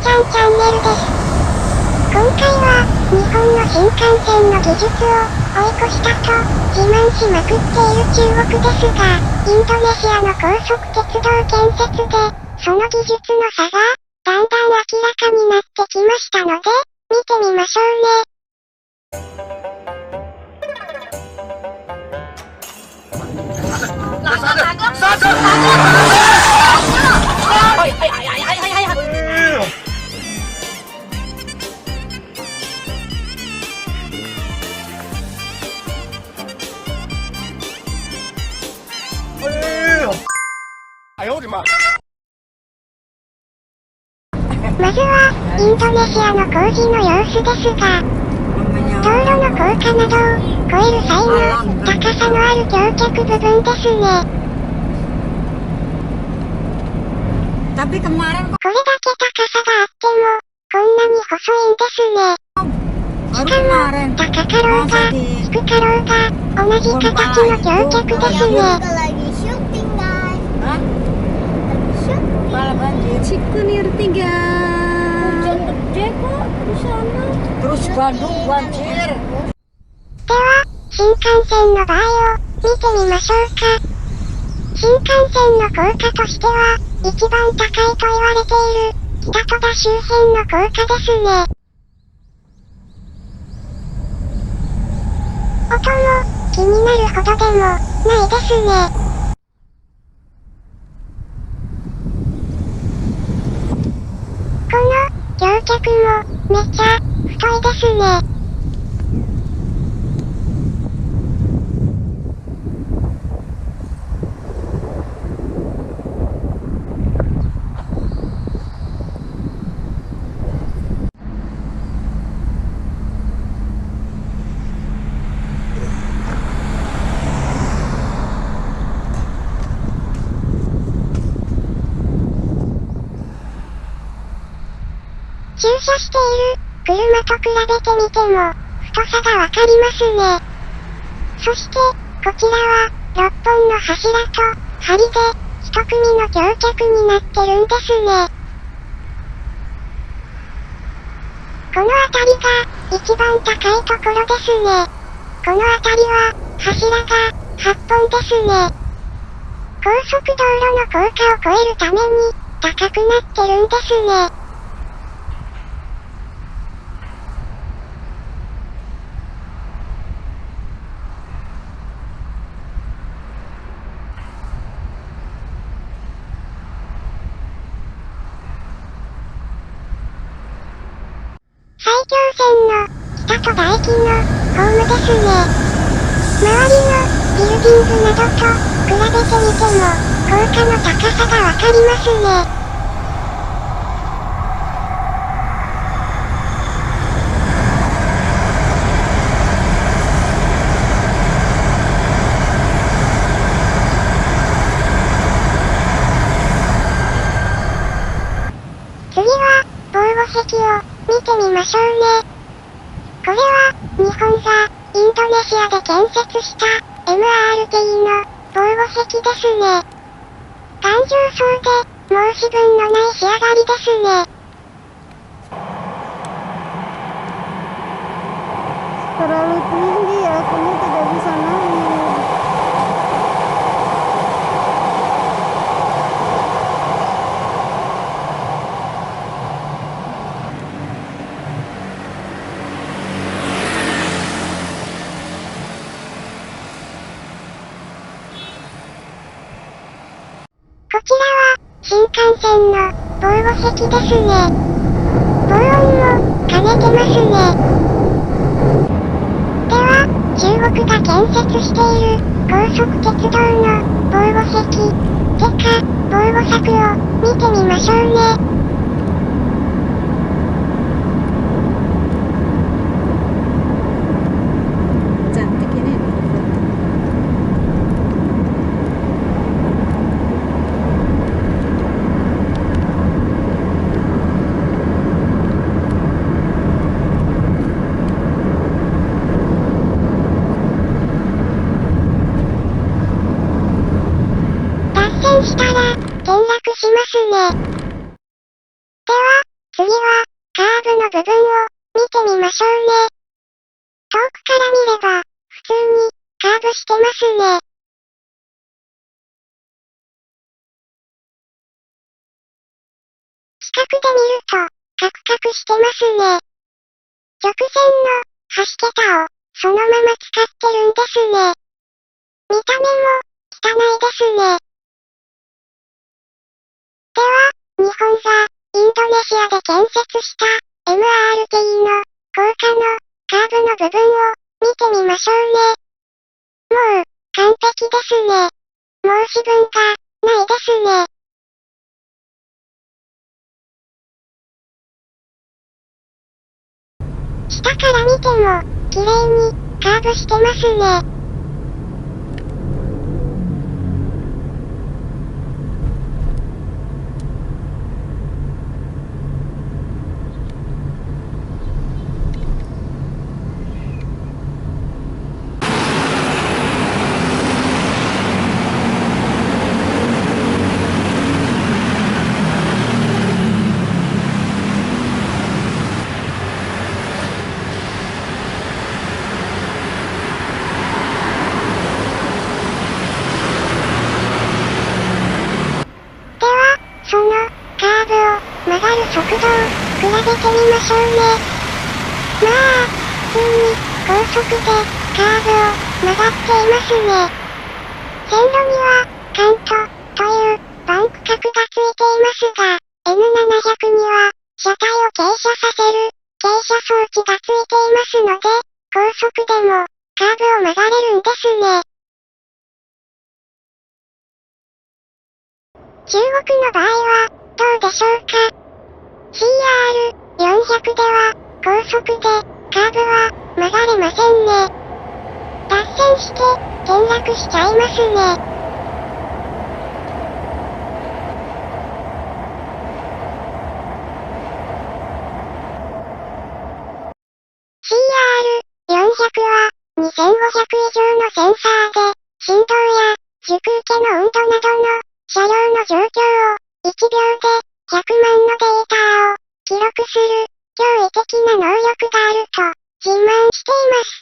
ちゃんチャンネルです。今回は、日本の新幹線の技術を追い越したと自慢しまくっている中国ですが、インドネシアの高速鉄道建設で、その技術の差が、だんだん明らかになってきましたので、見てみましょうね。まずは、インドネシアの工事の様子ですが、道路の高架などを越える際の高さのある橋脚部分ですね。これだけ高さがあっても、こんなに細いんですね。しかも、高かろうが、低かろうが、同じ形の橋脚ですね。Cikunir 3. Hujan gede kok di sana. Terus Bandung banjir. では、新幹線の場合を見てみましょうか。新幹線の高架としては、一番高いと言われている、北戸田周辺の高架ですね。音も、気になるほどでも、ないですね。この橋脚もめちゃ太いですね。駐車している車と比べてみても、太さがわかりますね。そして、こちらは、6本の柱と、梁で、一組の橋脚になってるんですね。この辺りが、一番高いところですね。この辺りは、柱が、8本ですね。高速道路の高架を越えるために、高くなってるんですね。埼京線の北戸田駅のホームですね。周りのビルディングなどと比べてみても高架の高さがわかりますね。次は防護壁を見てみましょうね。これは、日本が、インドネシアで建設した、MRT の、防護壁ですね。頑丈そうで、申し分のない仕上がりですね。Terlalu tinggi ya, kamu tidak bisa naik.こちらは、新幹線の防護壁ですね。防音も兼ねてますね。では、中国が建設している高速鉄道の防護壁、てか、防護柵を見てみましょうね。Cantik ini. 次は、カーブの部分を、見てみましょうね。遠くから見れば、普通に、カーブしてますね。近くで見ると、カクカクしてますね。直線の、橋桁を、そのまま使ってるんですね。見た目も、汚いですね。では、日本が、インドネシアで建設した、MRT の、高架の、カーブの部分を、見てみましょうね。もう、完璧ですね。申し分が、ないですね。下から見ても、綺麗に、カーブしてますね。その、カーブを、曲がる速度を、比べてみましょうね。まあ、普通に、高速で、カーブを、曲がっていますね。線路には、カント、という、バンク角がついていますが、N700 には、車体を傾斜させる、傾斜装置がついていますので、高速でも、カーブを曲がれるんですね。中国の場合は、どうでしょうか。CR400 では、高速で、カーブは、曲がれませんね。脱線して、転落しちゃいますね。CR400 は、2500以上のセンサーで、振動や、軸受けの温度などの、車両の状況を、1秒で、100万のデータを、記録する、驚異的な能力があると、自慢しています。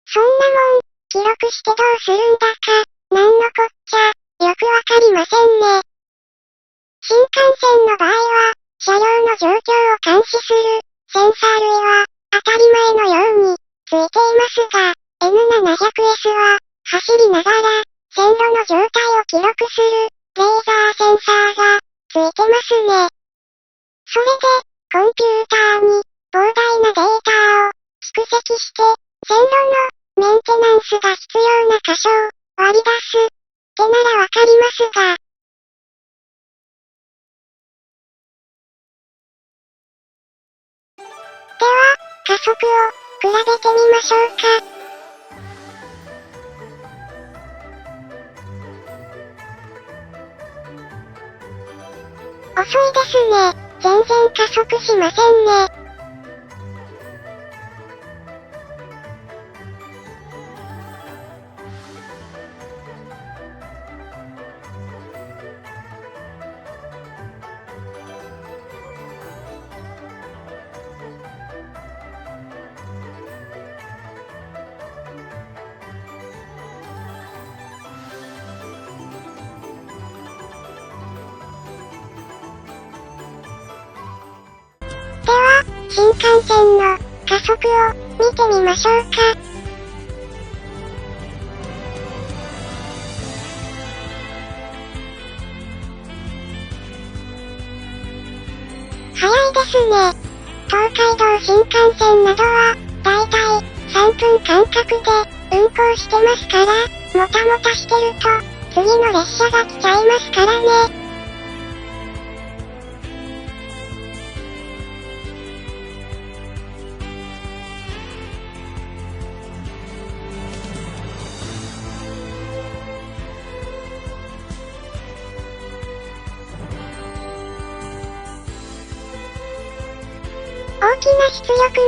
そんなもん、記録してどうするんだか、なんのこっちゃ、よくわかりませんね。新幹線の場合は、車両の状況を監視する、センサー類は、当たり前のように、ついていますが、N700S は、走りながら、線路の状態を記録する、レーザーセンサーが、ついてますね。それで、コンピューターに、膨大なデータを、蓄積して、線路の、メンテナンスが必要な箇所を、割り出す、ってならわかりますが。では、加速を、比べてみましょうか。遅いですね。全然加速しませんね。では、新幹線の加速を見てみましょうか。早いですね。東海道新幹線などは、だいたい3分間隔で運行してますから、もたもたしてると、次の列車が来ちゃいますからね。大きな出力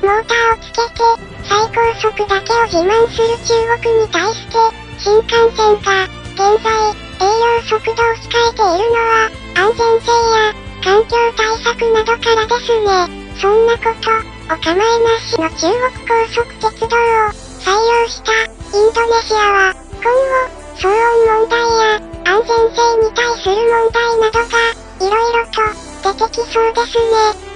のモーターをつけて、最高速だけを自慢する中国に対して、新幹線が、現在、営業速度を控えているのは、安全性や、環境対策格などからですね。そんなことお構いなしの中国高速鉄道を採用したインドネシアは今後騒音問題や安全性に対する問題などが色々と出てきそうですね。